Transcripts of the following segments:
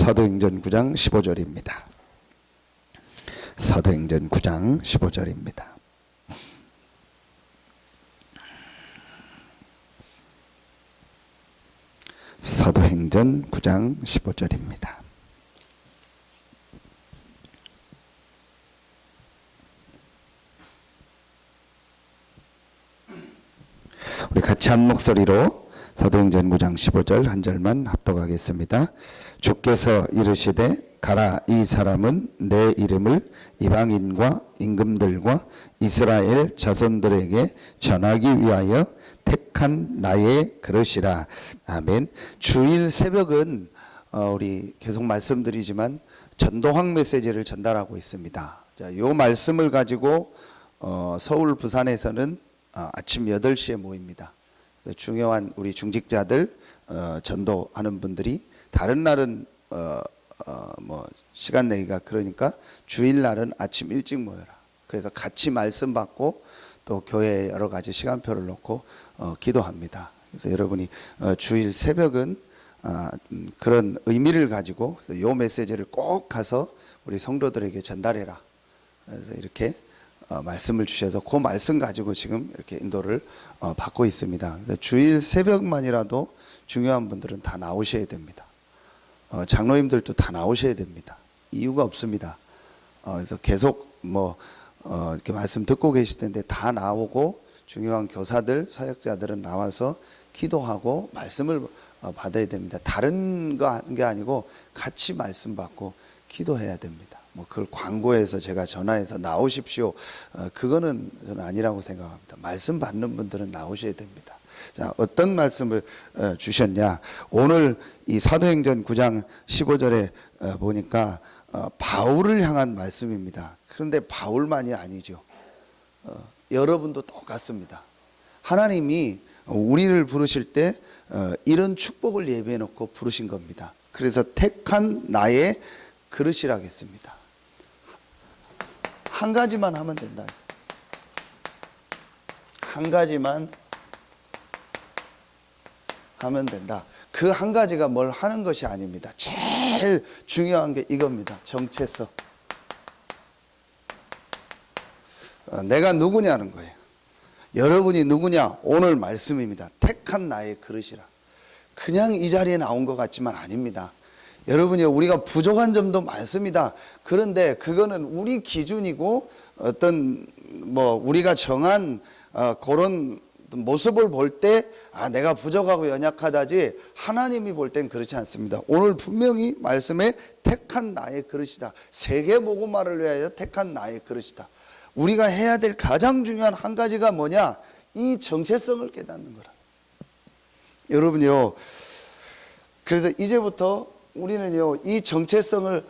사도행전 9장 15절입니다. 사도행전 9장 15절입니다. 사도행전 9장 15절입니다. 우리 같이 한 목소리로 사도행전 9장 15절 한 절만 합독하겠습니다. 주께서 이르시되 가라, 이 사람은 내 이름을 이방인과 임금들과 이스라엘 자손들에게 전하기 위하여 택한 나의 그릇이라. 아멘. 주일 새벽은 우리 계속 말씀드리지만 전도학 메시지를 전달하고 있습니다. 자, 이 말씀을 가지고 서울 부산에서는 아침 8시에 모입니다. 중요한 우리 중직자들 전도하는 분들이 다른 날은 뭐 시간 내기가 그러니까 주일날은 아침 일찍 모여라. 그래서 같이 말씀 받고 또 교회에 여러 가지 시간표를 놓고 기도합니다. 그래서 여러분이 주일 새벽은 그런 의미를 가지고 이 메시지를 꼭 가서 우리 성도들에게 전달해라. 그래서 이렇게 말씀을 주셔서 그 말씀 가지고 지금 이렇게 인도를 받고 있습니다. 주일 새벽만이라도 중요한 분들은 다 나오셔야 됩니다. 장로님들도 다 나오셔야 됩니다. 이유가 없습니다. 그래서 계속 이렇게 말씀 듣고 계실 텐데 다 나오고 중요한 교사들, 사역자들은 나와서 기도하고 말씀을 받아야 됩니다. 다른 거 하는 게 아니고 같이 말씀 받고 기도해야 됩니다. 그걸 광고해서 제가 전화해서 나오십시오. 그거는 저는 아니라고 생각합니다. 말씀 받는 분들은 나오셔야 됩니다. 자, 어떤 말씀을 주셨냐? 오늘 이 사도행전 9장 15절에 보니까 바울을 향한 말씀입니다. 그런데 바울만이 아니죠. 여러분도 똑같습니다. 하나님이 우리를 부르실 때 이런 축복을 예비해 놓고 부르신 겁니다. 그래서 택한 나의 그릇이라고 했습니다. 한 가지만 하면 된다. 한 가지만 하면 된다. 그 한 가지가 뭘 하는 것이 아닙니다. 제일 중요한 게 이겁니다. 정체성. 내가 누구냐는 거예요. 여러분이 누구냐? 오늘 말씀입니다. 택한 나의 그릇이라. 그냥 이 자리에 나온 것 같지만 아닙니다. 여러분이 우리가 부족한 점도 많습니다. 그런데 그거는 우리 기준이고 어떤 우리가 정한 그런 모습을 볼 때 내가 부족하고 연약하다지 하나님이 볼 땐 그렇지 않습니다. 오늘 분명히 말씀에 택한 나의 그릇이다. 세계복음화를 위하여 택한 나의 그릇이다. 우리가 해야 될 가장 중요한 한 가지가 뭐냐? 이 정체성을 깨닫는 거라. 여러분요, 그래서 이제부터 우리는요, 이 정체성을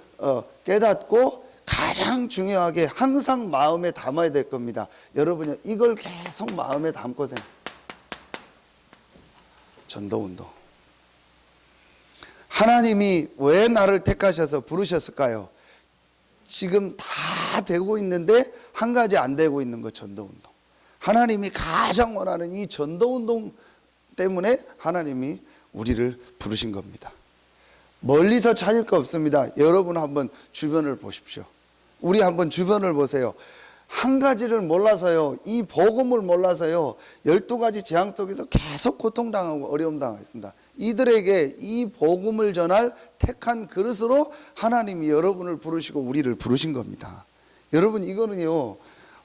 깨닫고 가장 중요하게 항상 마음에 담아야 될 겁니다. 여러분요, 이걸 계속 마음에 담고 전도운동. 하나님이 왜 나를 택하셔서 부르셨을까요? 지금 다 되고 있는데 한 가지 안 되고 있는 거, 전도운동. 하나님이 가장 원하는 이 전도운동 때문에 하나님이 우리를 부르신 겁니다. 멀리서 찾을 거 없습니다. 여러분 한번 주변을 보십시오. 우리 한번 주변을 보세요. 한 가지를 몰라서요, 이 복음을 몰라서요, 12가지 재앙 속에서 계속 고통당하고 어려움 당하겠습니다. 이들에게 이 복음을 전할 택한 그릇으로 하나님이 여러분을 부르시고 우리를 부르신 겁니다. 여러분, 이거는요,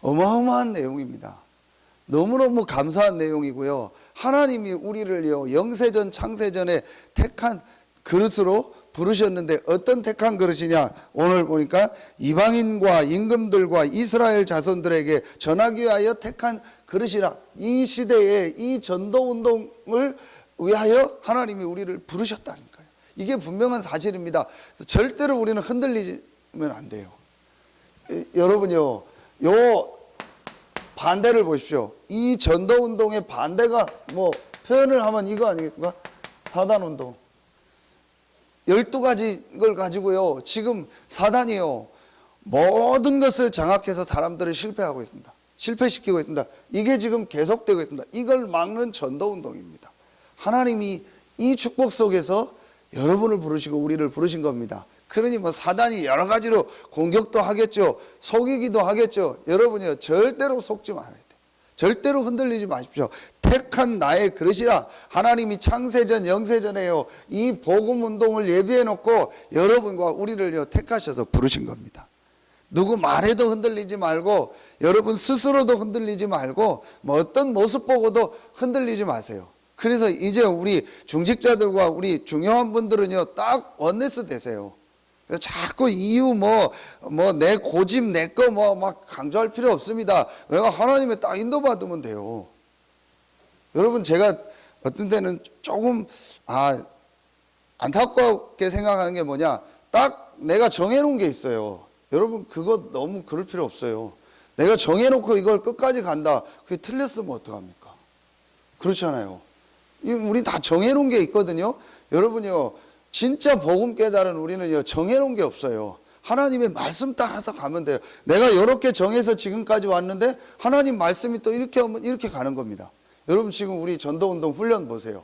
어마어마한 내용입니다. 너무너무 감사한 내용이고요. 하나님이 우리를요, 영세전 창세전에 택한 그릇으로 부르셨는데 어떤 택한 그릇이냐? 오늘 보니까 이방인과 임금들과 이스라엘 자손들에게 전하기 위하여 택한 그릇이라. 이 시대에 이 전도운동을 위하여 하나님이 우리를 부르셨다는 거예요. 이게 분명한 사실입니다. 절대로 우리는 흔들리면 안 돼요. 여러분요, 요 반대를 보십시오. 이 전도운동의 반대가 표현을 하면 이거 아니겠습니까? 사단운동. 12가지 걸 가지고요, 지금 사단이요, 모든 것을 장악해서 사람들을 실패하고 있습니다. 실패시키고 있습니다. 이게 지금 계속되고 있습니다. 이걸 막는 전도운동입니다. 하나님이 이 축복 속에서 여러분을 부르시고 우리를 부르신 겁니다. 그러니 뭐 사단이 여러 가지로 공격도 하겠죠. 속이기도 하겠죠. 여러분이요, 절대로 속지 말아야 돼요. 절대로 흔들리지 마십시오. 택한 나의 그릇이라. 하나님이 창세전 영세전에요, 이 복음 운동을 예비해 놓고 여러분과 우리를요 택하셔서 부르신 겁니다. 누구 말에도 흔들리지 말고, 여러분 스스로도 흔들리지 말고, 뭐 어떤 모습 보고도 흔들리지 마세요. 그래서 이제 우리 중직자들과 우리 중요한 분들은요 딱 원네스 되세요. 자꾸 이유 내 고집 내 거 막 강조할 필요 없습니다. 내가 하나님의 딱 인도받으면 돼요. 여러분, 제가 어떤 때는 조금 안타깝게 생각하는 게 뭐냐, 딱 내가 정해놓은 게 있어요. 여러분, 그거 너무 그럴 필요 없어요. 내가 정해놓고 이걸 끝까지 간다, 그게 틀렸으면 어떡합니까? 그렇잖아요. 우리 다 정해놓은 게 있거든요. 여러분요, 진짜 복음 깨달은 우리는요 정해놓은 게 없어요. 하나님의 말씀 따라서 가면 돼요. 내가 이렇게 정해서 지금까지 왔는데 하나님 말씀이 또 이렇게 하면 이렇게 가는 겁니다. 여러분, 지금 우리 전도운동 훈련 보세요.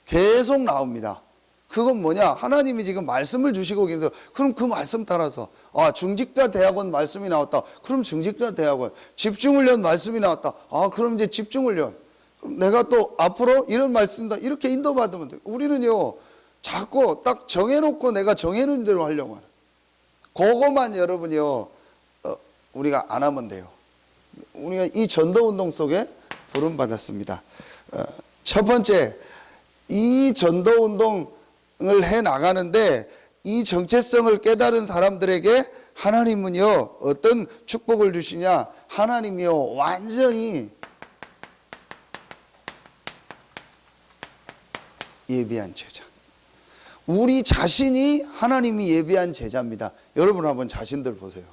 계속 나옵니다. 그건 뭐냐, 하나님이 지금 말씀을 주시고 계세요. 그럼 그 말씀 따라서, 중직자 대학원 말씀이 나왔다, 그럼 중직자 대학원. 집중훈련 말씀이 나왔다, 그럼 이제 집중훈련. 그럼 내가 또 앞으로 이런 말씀다, 이렇게 인도받으면 돼요. 우리는요 자꾸 딱 정해놓고 내가 정해놓은 대로 하려고 하는, 그거만 여러분이요 우리가 안 하면 돼요. 우리가 이 전도운동 속에 부름받았습니다. 첫 번째, 이 전도운동을 해 나가는데 이 정체성을 깨달은 사람들에게 하나님은요 어떤 축복을 주시냐, 하나님이요 완전히 예비한 제자. 우리 자신이 하나님이 예비한 제자입니다. 여러분 한번 자신들 보세요.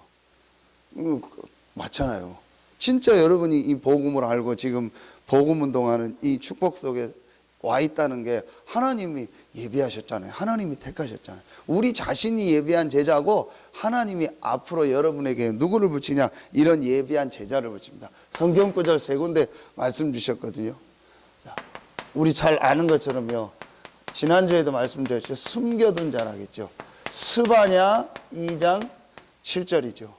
맞잖아요. 진짜 여러분이 이 복음을 알고 지금 복음 운동하는 이 축복 속에 와 있다는 게 하나님이 예비하셨잖아요. 하나님이 택하셨잖아요. 우리 자신이 예비한 제자고, 하나님이 앞으로 여러분에게 누구를 붙이냐, 이런 예비한 제자를 붙입니다. 성경 구절 3군데 말씀 주셨거든요. 자, 우리 잘 아는 것처럼요, 지난주에도 말씀드렸죠. 숨겨둔 자라겠죠. 스바냐 2장 7절이죠.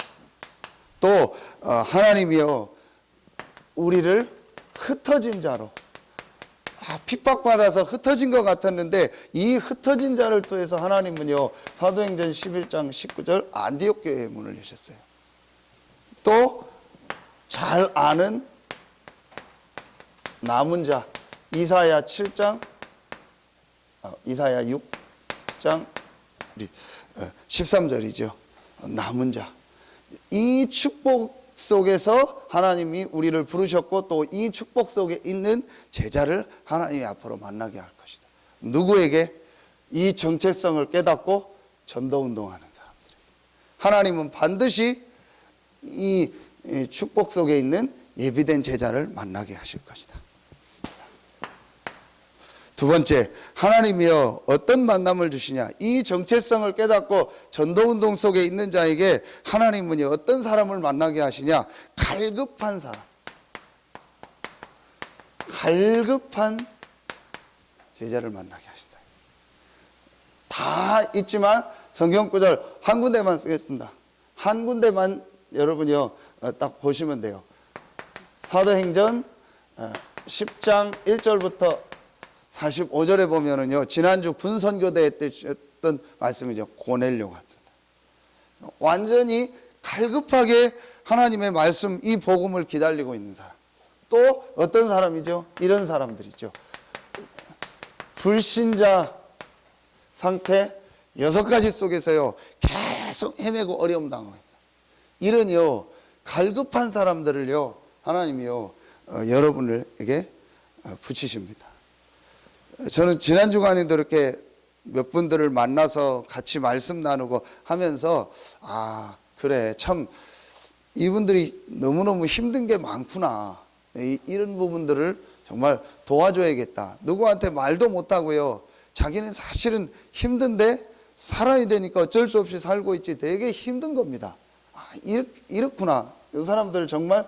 또 하나님이요 우리를 흩어진 자로, 핍박받아서 흩어진 것 같았는데 이 흩어진 자를 통해서 하나님은요 사도행전 11장 19절 안디옥 교회의 문을 여셨어요. 또 잘 아는 남은 자, 이사야 6장 13절이죠. 남은 자. 이 축복 속에서 하나님이 우리를 부르셨고, 또 이 축복 속에 있는 제자를 하나님이 앞으로 만나게 할 것이다. 누구에게? 이 정체성을 깨닫고 전도운동하는 사람들에게 하나님은 반드시 이 축복 속에 있는 예비된 제자를 만나게 하실 것이다. 두 번째, 하나님이요 어떤 만남을 주시냐, 이 정체성을 깨닫고 전도운동 속에 있는 자에게 하나님은요 어떤 사람을 만나게 하시냐, 갈급한 사람, 갈급한 제자를 만나게 하신다. 다 있지만 성경 구절 한 군데만 쓰겠습니다. 한 군데만 여러분이요 딱 보시면 돼요. 사도행전 10장 1절부터 45절에 보면은요, 지난주 군선교대 때 주셨던 말씀이죠. 고넬료 같은 사람. 완전히 갈급하게 하나님의 말씀, 이 복음을 기다리고 있는 사람. 또 어떤 사람이죠? 이런 사람들이죠. 불신자 상태 6가지 속에서요, 계속 헤매고 어려움 당하고 있다. 이런요, 갈급한 사람들을요, 하나님이요, 여러분에게 붙이십니다. 저는 지난 주간에도 이렇게 몇 분들을 만나서 같이 말씀 나누고 하면서, 그래, 참 이분들이 너무너무 힘든 게 많구나, 이런 부분들을 정말 도와줘야겠다. 누구한테 말도 못하고요, 자기는 사실은 힘든데 살아야 되니까 어쩔 수 없이 살고 있지, 되게 힘든 겁니다. 이렇구나, 이 사람들을 정말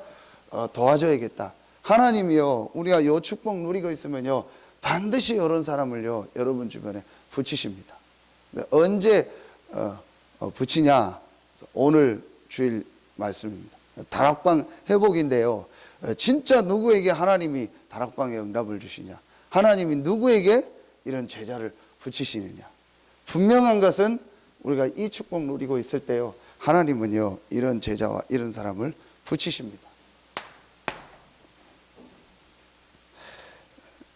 도와줘야겠다. 하나님이요 우리가 요 축복 누리고 있으면요 반드시 이런 사람을요 여러분 주변에 붙이십니다. 언제 붙이냐? 오늘 주일 말씀입니다. 다락방 회복인데요. 진짜 누구에게 하나님이 다락방에 응답을 주시냐? 하나님이 누구에게 이런 제자를 붙이시느냐? 분명한 것은 우리가 이 축복 누리고 있을 때요, 하나님은요 이런 제자와 이런 사람을 붙이십니다.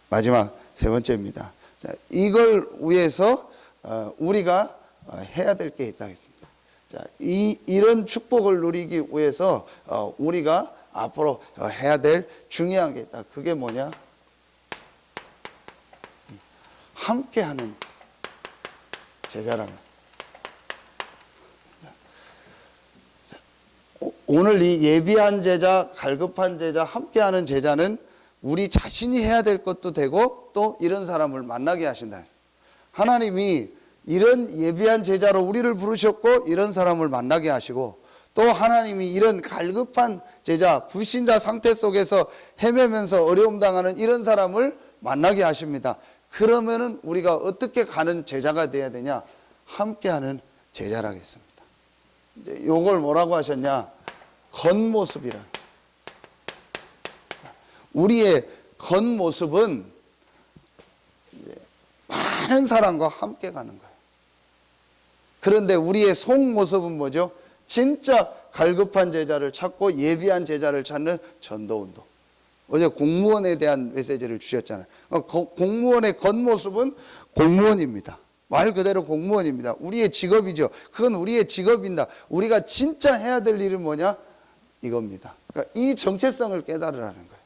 마지막 세 번째입니다. 자, 이걸 위해서 우리가 해야 될 게 있다 했습니다. 자, 이런 축복을 누리기 위해서 우리가 앞으로 해야 될 중요한 게 있다. 그게 뭐냐? 함께하는 제자라는. 오늘 이 예비한 제자, 갈급한 제자, 함께하는 제자는 우리 자신이 해야 될 것도 되고 또 이런 사람을 만나게 하신다. 하나님이 이런 예비한 제자로 우리를 부르셨고 이런 사람을 만나게 하시고, 또 하나님이 이런 갈급한 제자, 불신자 상태 속에서 헤매면서 어려움 당하는 이런 사람을 만나게 하십니다. 그러면은 우리가 어떻게 가는 제자가 돼야 되냐? 함께하는 제자라겠습니다. 이제 요걸 뭐라고 하셨냐? 겉모습이라. 우리의 겉모습은 많은 사람과 함께 가는 거예요. 그런데 우리의 속모습은 뭐죠? 진짜 갈급한 제자를 찾고 예비한 제자를 찾는 전도운동. 어제 공무원에 대한 메시지를 주셨잖아요. 공무원의 겉모습은 공무원입니다. 말 그대로 공무원입니다. 우리의 직업이죠. 그건 우리의 직업입니다. 우리가 진짜 해야 될 일은 뭐냐? 이겁니다. 그러니까 이 정체성을 깨달으라는 거예요.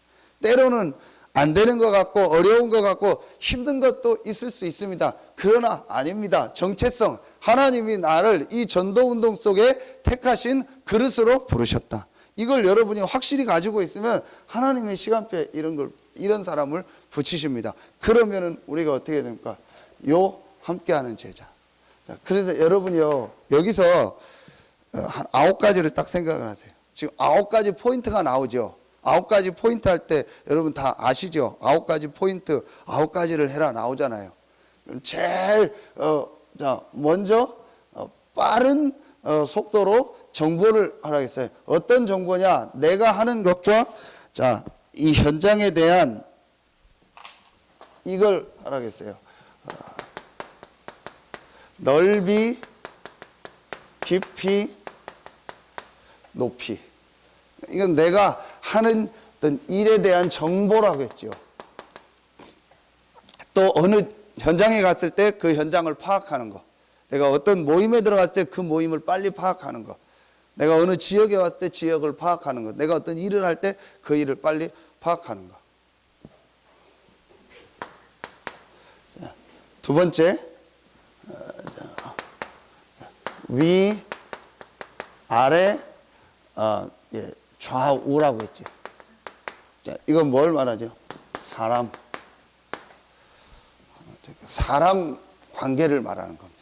때로는 안 되는 것 같고 어려운 것 같고 힘든 것도 있을 수 있습니다. 그러나 아닙니다. 정체성, 하나님이 나를 이 전도운동 속에 택하신 그릇으로 부르셨다. 이걸 여러분이 확실히 가지고 있으면 하나님의 시간표에 이런 사람을 붙이십니다. 그러면은 우리가 어떻게 됩니까? 함께하는 제자. 그래서 여러분이요, 여기서 한 9가지를 딱 생각을 하세요. 지금 9가지 포인트가 나오죠. 9가지 포인트 할 때 여러분 다 아시죠? 9가지 포인트, 9가지를 해라 나오잖아요. 제일 먼저 빠른 속도로 정보를 하라겠어요. 어떤 정보냐? 내가 하는 것과 이 현장에 대한 이걸 하라겠어요. 넓이, 깊이, 높이. 이건 내가 하는 어떤 일에 대한 정보라고 했죠. 또 어느 현장에 갔을 때 그 현장을 파악하는 거. 내가 어떤 모임에 들어갔을 때 그 모임을 빨리 파악하는 거. 내가 어느 지역에 왔을 때 지역을 파악하는 거. 내가 어떤 일을 할 때 그 일을 빨리 파악하는 거. 자, 두 번째, 위, 아래, 좌우라고 했죠. 자, 이건 뭘 말하죠? 사람 관계를 말하는 겁니다.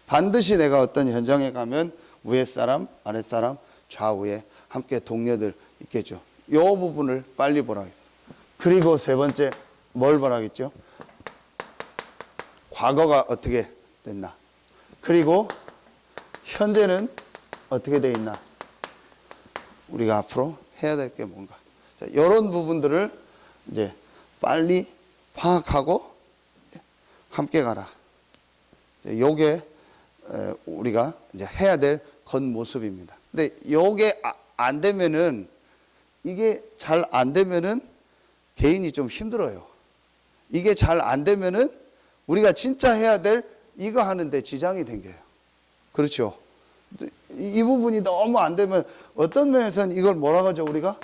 반드시 내가 어떤 현장에 가면 위에 사람, 아래 사람, 좌우에 함께 동료들 있겠죠. 이 부분을 빨리 보라겠죠. 그리고 세 번째, 뭘 보라겠죠? 과거가 어떻게 됐나? 그리고 현재는 어떻게 돼 있나? 우리가 앞으로 해야 될 게 뭔가? 자, 이런 부분들을 이제 빨리 파악하고 함께 가라. 요게 우리가 이제 해야 될 겉모습입니다. 근데 요게 안 되면은, 이게 잘 안 되면은 개인이 좀 힘들어요. 이게 잘 안 되면은 우리가 진짜 해야 될 이거 하는데 지장이 생겨요. 그렇죠? 이 부분이 너무 안 되면 어떤 면에서는 이걸 뭐라고 하죠? 우리가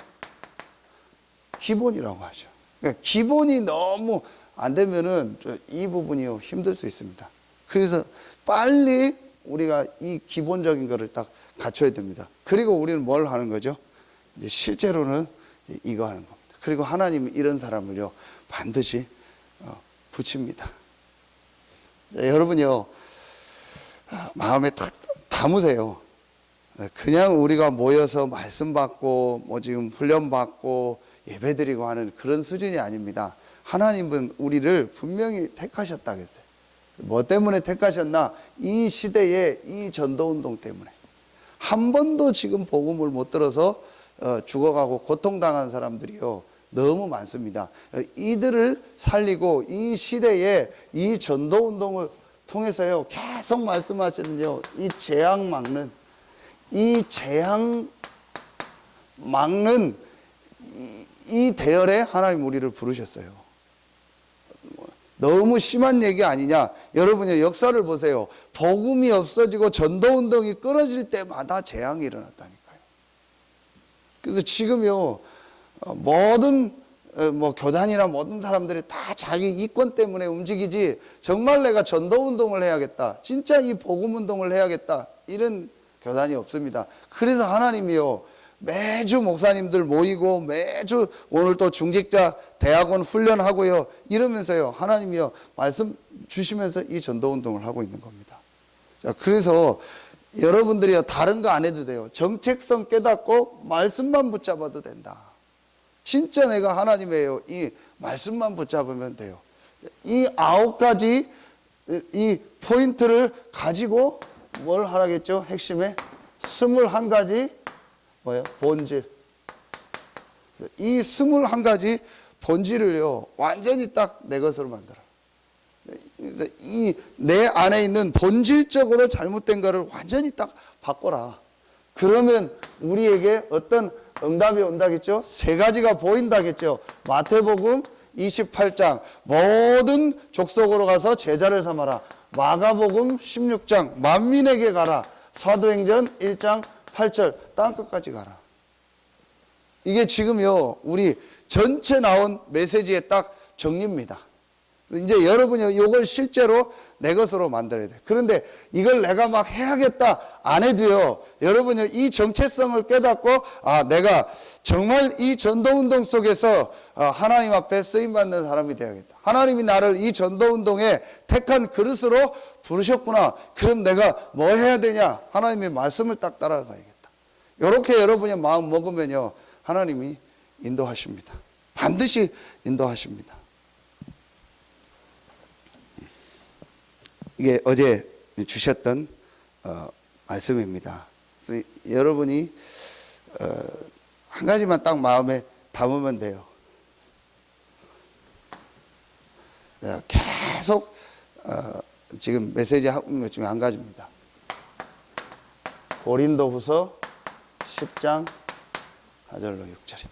기본이라고 하죠. 그러니까 기본이 너무 안 되면은 이 부분이 힘들 수 있습니다. 그래서 빨리 우리가 이 기본적인 거를 딱 갖춰야 됩니다. 그리고 우리는 뭘 하는 거죠? 이제 실제로는 이거 하는 겁니다. 그리고 하나님이 이런 사람을요 반드시 붙입니다. 여러분요 마음에 딱 담으세요. 그냥 우리가 모여서 말씀 받고 지금 훈련 받고 예배 드리고 하는 그런 수준이 아닙니다. 하나님은 우리를 분명히 택하셨다겠어요. 뭐 때문에 택하셨나? 이 시대의 이 전도운동 때문에. 한 번도 지금 복음을 못 들어서 죽어가고 고통당한 사람들이요 너무 많습니다. 이들을 살리고 이 시대에 이 전도운동을 통해서요 계속 말씀하시는요 이 재앙 막는 이 대열에 하나님 우리를 부르셨어요. 너무 심한 얘기 아니냐? 여러분의 역사를 보세요. 복음이 없어지고 전도운동이 끊어질 때마다 재앙이 일어났다니까요. 그래서 지금요 모든 교단이나 모든 사람들이 다 자기 이권 때문에 움직이지, 정말 내가 전도운동을 해야겠다, 진짜 이 복음운동을 해야겠다, 이런 교단이 없습니다. 그래서 하나님이요 매주 목사님들 모이고 매주 오늘 또 중직자 대학원 훈련하고요 이러면서요 하나님이요 말씀 주시면서 이 전도운동을 하고 있는 겁니다. 자, 그래서 여러분들이요 다른 거 안 해도 돼요. 정체성 깨닫고 말씀만 붙잡아도 된다. 진짜 내가 하나님이에요. 이 말씀만 붙잡으면 돼요. 이 9가지 이 포인트를 가지고 뭘 하라겠죠? 핵심에 21가지 뭐예요? 본질. 이 21가지 본질을요 완전히 딱 내 것으로 만들어. 이 내 안에 있는 본질적으로 잘못된 거를 완전히 딱 바꿔라. 그러면 우리에게 어떤 응답이 온다겠죠? 3가지가 보인다겠죠? 마태복음 28장 모든 족속으로 가서 제자를 삼아라. 마가복음 16장 만민에게 가라. 사도행전 1장 8절 땅끝까지 가라. 이게 지금요 우리 전체 나온 메시지의 딱 정리입니다. 이제 여러분이 이걸 실제로 내 것으로 만들어야 돼. 그런데 이걸 내가 막 해야겠다 안 해도요 여러분이 이 정체성을 깨닫고 내가 정말 이 전도운동 속에서 하나님 앞에 쓰임받는 사람이 되어야겠다. 하나님이 나를 이 전도운동에 택한 그릇으로 부르셨구나. 그럼 내가 뭐 해야 되냐? 하나님의 말씀을 딱 따라가야겠다. 이렇게 여러분이 마음 먹으면요 하나님이 인도하십니다. 반드시 인도하십니다. 이게 어제 주셨던 말씀입니다. 여러분이 한 가지만 딱 마음에 담으면 돼요. 계속 지금 메시지 하고 있는 것 중에 한 가지입니다. 고린도후서 10장 4절로 6절입니다.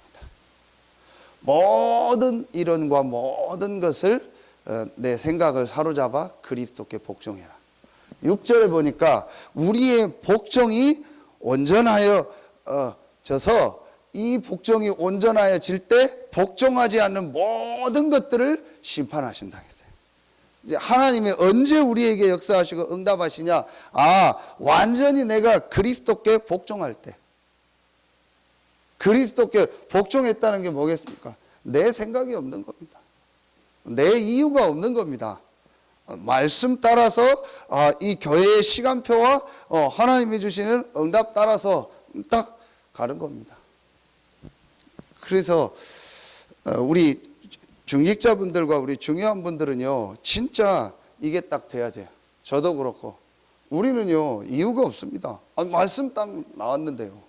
모든 이론과 모든 것을 내 생각을 사로잡아 그리스도께 복종해라. 6절에 보니까 우리의 복종이 온전하여 져서 이 복종이 온전하여질 때 복종하지 않는 모든 것들을 심판하신다 했어요. 이제 하나님이 언제 우리에게 역사하시고 응답하시냐? 완전히 내가 그리스도께 복종할 때. 그리스도께 복종했다는 게 뭐겠습니까? 내 생각이 없는 겁니다. 내 이유가 없는 겁니다. 말씀 따라서 이 교회의 시간표와 하나님이 주시는 응답 따라서 딱 가는 겁니다. 그래서 우리 중직자분들과 우리 중요한 분들은요 진짜 이게 딱 돼야 돼요. 저도 그렇고 우리는요 이유가 없습니다. 말씀 딱 나왔는데요.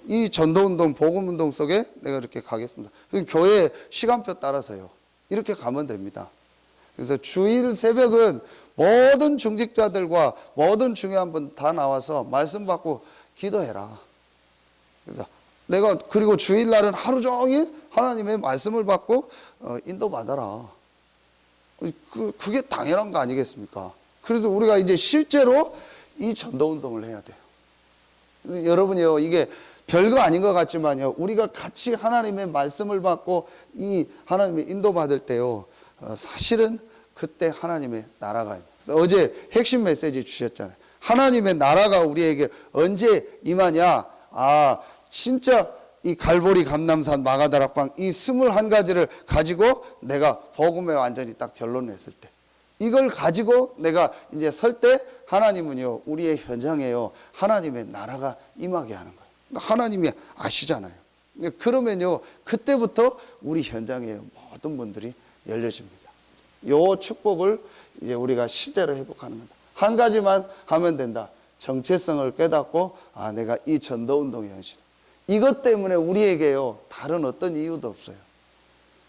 이 전도운동, 복음운동 속에 내가 이렇게 가겠습니다. 교회 시간표 따라서요. 이렇게 가면 됩니다. 그래서 주일 새벽은 모든 중직자들과 모든 중요한 분 다 나와서 말씀 받고 기도해라. 그래서 내가 그리고 주일날은 하루 종일 하나님의 말씀을 받고 인도받아라. 그게 당연한 거 아니겠습니까? 그래서 우리가 이제 실제로 이 전도운동을 해야 돼요. 여러분이요 이게 별거 아닌 것 같지만요 우리가 같이 하나님의 말씀을 받고 이 하나님의 인도받을 때요 사실은 그때 하나님의 나라가 어제 핵심 메시지 주셨잖아요. 하나님의 나라가 우리에게 언제 임하냐? 진짜 이 갈보리 감람산 마가다락방 이 21가지를 가지고 내가 복음에 완전히 딱 결론을 냈을 때, 이걸 가지고 내가 이제 설 때 하나님은요 우리의 현장에요 하나님의 나라가 임하게 하는 거예요. 하나님이 아시잖아요. 그러면요 그때부터 우리 현장에 모든 분들이 열려집니다. 요 축복을 이제 우리가 실제로 회복하는 겁니다. 한 가지만 하면 된다. 정체성을 깨닫고 내가 이 전도운동의 현실. 이것 때문에 우리에게요 다른 어떤 이유도 없어요.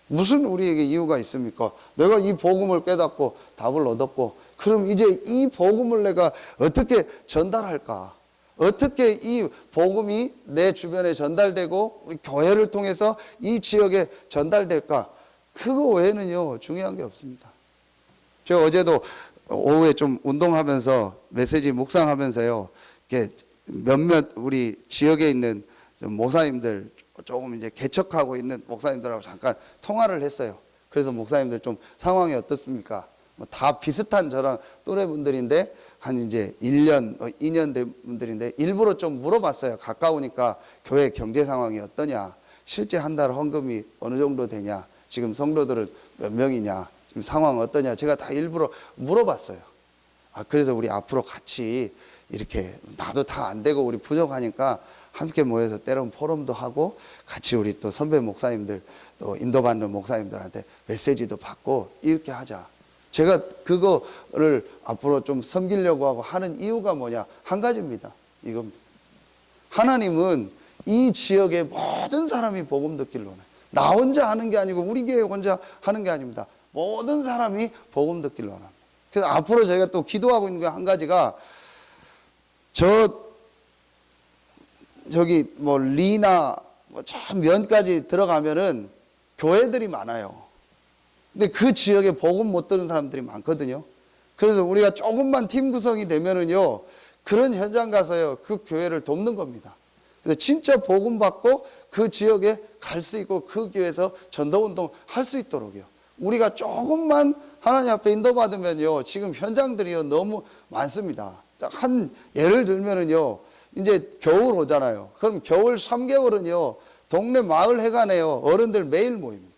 무슨 우리에게 이유가 있습니까? 내가 이 복음을 깨닫고 답을 얻었고 그럼 이제 이 복음을 내가 어떻게 전달할까? 어떻게 이 복음이 내 주변에 전달되고 우리 교회를 통해서 이 지역에 전달될까? 그거 외에는요 중요한 게 없습니다. 제가 어제도 오후에 좀 운동하면서 메시지 묵상하면서요 이렇게 몇몇 우리 지역에 있는 목사님들 조금 이제 개척하고 있는 목사님들하고 잠깐 통화를 했어요. 그래서 목사님들 좀 상황이 어떻습니까? 뭐 다 비슷한 저랑 또래분들인데 한 이제 1년, 2년 된 분들인데 일부러 좀 물어봤어요. 가까우니까 교회 경제 상황이 어떠냐? 실제 한 달 헌금이 어느 정도 되냐? 지금 성도들은 몇 명이냐? 지금 상황 어떠냐? 제가 다 일부러 물어봤어요. 그래서 우리 앞으로 같이 이렇게 나도 다 안 되고 우리 부족하니까 함께 모여서 때론 포럼도 하고 같이 우리 또 선배 목사님들 또 인도받는 목사님들한테 메시지도 받고 이렇게 하자. 제가 그거를 앞으로 좀 섬기려고 하고 하는 이유가 뭐냐? 한 가지입니다. 이겁니다. 하나님은 이 지역의 모든 사람이 복음 듣기를 원해요. 나 혼자 하는 게 아니고 우리 교회 혼자 하는 게 아닙니다. 모든 사람이 복음 듣기를 원합니다. 그래서 앞으로 저희가 또 기도하고 있는 게 한 가지가 저기 뭐 리나 저 면까지 들어가면은 교회들이 많아요. 근데 그 지역에 복음 못 들은 사람들이 많거든요. 그래서 우리가 조금만 팀 구성이 되면은요 그런 현장 가서요 그 교회를 돕는 겁니다. 그래서 진짜 복음 받고 그 지역에 갈 수 있고 그 교회에서 전도운동 할 수 있도록요. 우리가 조금만 하나님 앞에 인도받으면요 지금 현장들이요 너무 많습니다. 한 예를 들면은요 이제 겨울 오잖아요. 그럼 겨울 3개월은요 동네 마을 회관에요 어른들 매일 모입니다.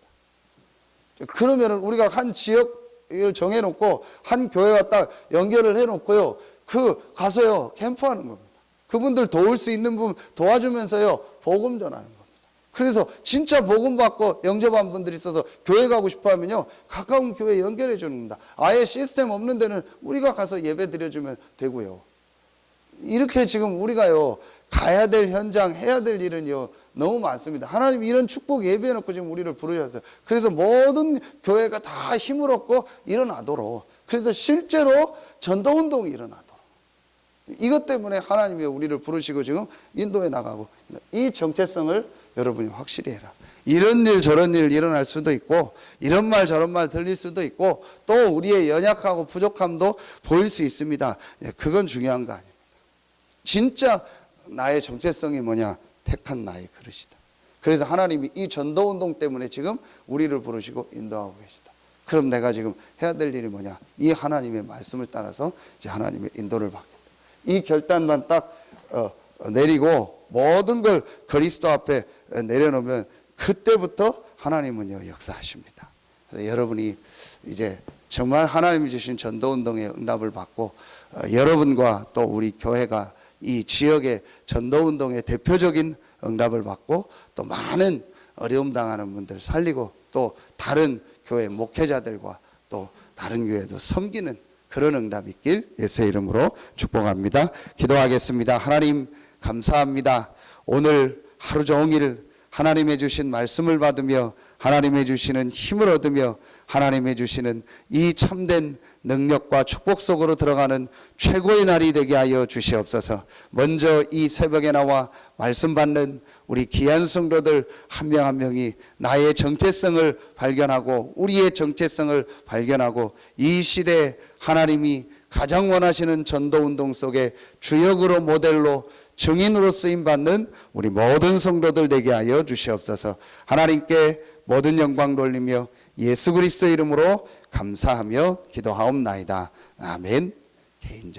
그러면은 우리가 한 지역을 정해놓고 한 교회와 딱 연결을 해놓고요 그 가서요 캠프하는 겁니다. 그분들 도울 수 있는 분 도와주면서요 복음 전하는 겁니다. 그래서 진짜 복음 받고 영접한 분들이 있어서 교회 가고 싶어 하면요 가까운 교회 연결해 주는 겁니다. 아예 시스템 없는 데는 우리가 가서 예배 드려주면 되고요. 이렇게 지금 우리가요 가야 될 현장 해야 될 일은요 너무 많습니다. 하나님 이런 축복 예배해 놓고 지금 우리를 부르셨어요. 그래서 모든 교회가 다 힘을 얻고 일어나도록, 그래서 실제로 전도운동이 일어나도록, 이것 때문에 하나님이 우리를 부르시고 지금 인도에 나가고, 이 정체성을 여러분이 확실히 해라. 이런 일 저런 일 일어날 수도 있고 이런 말 저런 말 들릴 수도 있고 또 우리의 연약하고 부족함도 보일 수 있습니다. 그건 중요한 거 아닙니다. 진짜 나의 정체성이 뭐냐? 택한 나의 그릇이다. 그래서 하나님이 이 전도운동 때문에 지금 우리를 부르시고 인도하고 계시다. 그럼 내가 지금 해야 될 일이 뭐냐? 이 하나님의 말씀을 따라서 이제 하나님의 인도를 받겠다. 이 결단만 딱 내리고 모든 걸 그리스도 앞에 내려놓으면 그때부터 하나님은요 역사하십니다. 그래서 여러분이 이제 정말 하나님이 주신 전도운동의 응답을 받고 여러분과 또 우리 교회가 이 지역의 전도운동의 대표적인 응답을 받고 또 많은 어려움 당하는 분들 살리고 또 다른 교회 목회자들과 또 다른 교회도 섬기는 그런 응답이 있길 예수의 이름으로 축복합니다. 기도하겠습니다. 하나님 감사합니다. 오늘 하루 종일 하나님의 주신 말씀을 받으며 하나님의 주시는 힘을 얻으며 하나님의 주시는 이 참된 능력과 축복 속으로 들어가는 최고의 날이 되게 하여 주시옵소서. 먼저 이 새벽에 나와 말씀 받는 우리 귀한 성도들 한 명 한 명이 나의 정체성을 발견하고 우리의 정체성을 발견하고 이 시대에 하나님이 가장 원하시는 전도운동 속에 주역으로 모델로 증인으로 쓰임받는 우리 모든 성도들 되게 하여 주시옵소서. 하나님께 모든 영광 돌리며 예수 그리스도 이름으로 감사하며 기도하옵나이다. 아멘. 개인적